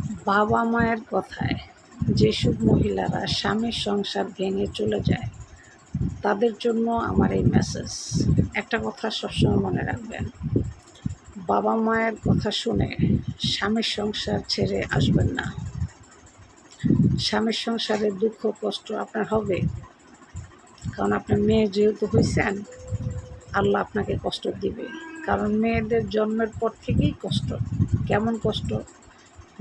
বাবা মায়ের কথায় যেসব মহিলারা স্বামীর সংসার ভেঙে চলে যায় তাদের জন্য আমার এই মেসেজ। একটা কথা সবসময় মনে রাখবেন, বাবা মায়ের কথা শুনে স্বামীর সংসার ছেড়ে আসবেন না। স্বামীর সংসারে দুঃখ কষ্ট আপনার হবে, কারণ আপনার মেয়ে যেহেতু হয়েছেন, আল্লাহ আপনাকে কষ্ট দিবে। কারণ মেয়েদের জন্মের পর থেকেই কষ্ট। কেমন কষ্ট?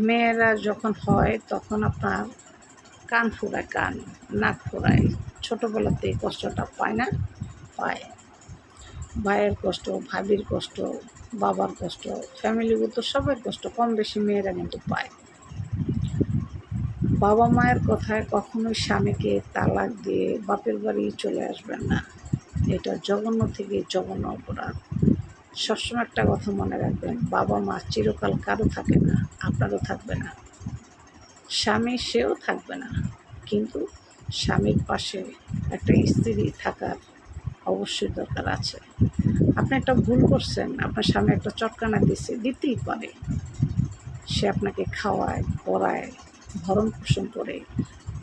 মেয়েরা যখন হয় তখন আপনার কান ফুরায়, নাক ফুরায়। ছোটোবেলাতে এই কষ্টটা পায় না? পায়। ভাইয়ের কষ্ট, ভাবির কষ্ট, বাবার কষ্ট, ফ্যামিলিগত সবার কষ্ট কম বেশি মেয়েরা কিন্তু পায়। বাবা মায়ের কথায় কখনোই স্বামীকে তালাক দিয়ে বাপের বাড়ি চলে আসবেন না। এটা জঘন্য থেকে জঘন্য অপরাধ। সবসময় একটা কথা মনে রাখবেন, বাবা মা চিরকাল কারো থাকে না, আপনারও থাকবে না। স্বামী সেও থাকবে না, কিন্তু স্বামীর পাশে একটা স্ত্রী থাকার অবশ্যই দরকার আছে। আপনি একটা ভুল করছেন, আপনার স্বামী একটা চটকানা দিতেই পারে। সে আপনাকে খাওয়ায়, পড়ায়, ভরণ পোষণ করে,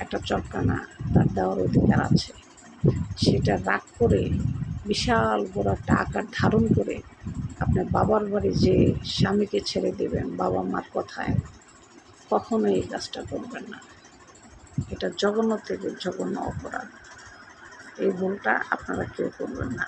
একটা চটকানা তার দেওয়ার অধিকার আছে। সেটা রাগ করে বিশাল বড় একটা আকার ধারণ করে আপনার বাবার বাড়ি যে স্বামীকে ছেড়ে দেবেন বাবা মার কথায়, কখনোই এই কাজটা করবেন না। এটা জঘন্য থেকে জঘন্য অপরাধ। এই ভুলটা আপনারা কেউ করবেন না।